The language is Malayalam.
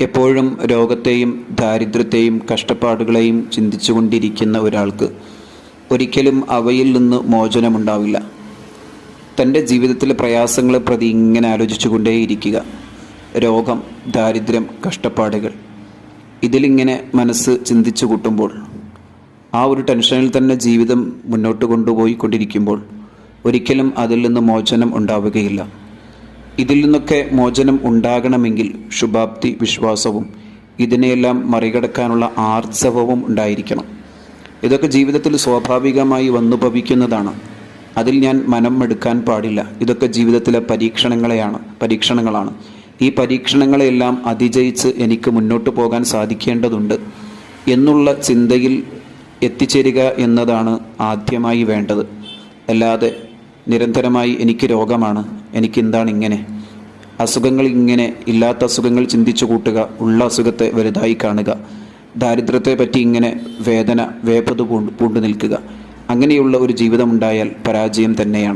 എപ്പോഴും രോഗത്തെയും ദാരിദ്ര്യത്തെയും കഷ്ടപ്പാടുകളെയും ചിന്തിച്ചുകൊണ്ടിരിക്കുന്ന ഒരാൾക്ക് ഒരിക്കലും അവയിൽ നിന്ന് മോചനമുണ്ടാവില്ല. തൻ്റെ ജീവിതത്തിലെ പ്രയാസങ്ങളെ പ്രതി ഇങ്ങനെ ആലോചിച്ചുകൊണ്ടേയിരിക്കുക. രോഗം, ദാരിദ്ര്യം, കഷ്ടപ്പാടുകൾ, ഇതിലിങ്ങനെ മനസ്സ് ചിന്തിച്ചു കൂട്ടുമ്പോൾ, ആ ഒരു ടെൻഷനിൽ തന്നെ ജീവിതം മുന്നോട്ട് കൊണ്ടുപോയിക്കൊണ്ടിരിക്കുമ്പോൾ ഒരിക്കലും അതിൽ നിന്ന് മോചനം ഉണ്ടാവുകയില്ല. ഇതിൽ നിന്നൊക്കെ മോചനം ഉണ്ടാകണമെങ്കിൽ ശുഭാപ്തി വിശ്വാസവും ഇതിനെയെല്ലാം മറികടക്കാനുള്ള ആർജവവും ഉണ്ടായിരിക്കണം. ഇതൊക്കെ ജീവിതത്തിൽ സ്വാഭാവികമായി വന്നു ഭവിക്കുന്നതാണ്. അതിൽ ഞാൻ മനം എടുക്കാൻ പാടില്ല. ഇതൊക്കെ ജീവിതത്തിലെ പരീക്ഷണങ്ങളാണ്. ഈ പരീക്ഷണങ്ങളെല്ലാം അതിജയിച്ച് എനിക്ക് മുന്നോട്ട് പോകാൻ സാധിക്കേണ്ടതുണ്ട് എന്നുള്ള ചിന്തയിൽ എത്തിച്ചേരുക എന്നതാണ് ആദ്യമായി വേണ്ടത്. അല്ലാതെ നിരന്തരമായി എനിക്ക് രോഗമാണ്, എനിക്കെന്താണ് ഇങ്ങനെ, അസുഖങ്ങൾ ഇങ്ങനെ, ഇല്ലാത്ത അസുഖങ്ങൾ ചിന്തിച്ചു കൂട്ടുക, ഉള്ള അസുഖത്തെ വലുതായി കാണുക, ദാരിദ്ര്യത്തെ പറ്റി ഇങ്ങനെ വേദന വേപത് പൂണ്ടു നിൽക്കുക, അങ്ങനെയുള്ള ഒരു ജീവിതമുണ്ടായാൽ പരാജയം തന്നെയാണ്.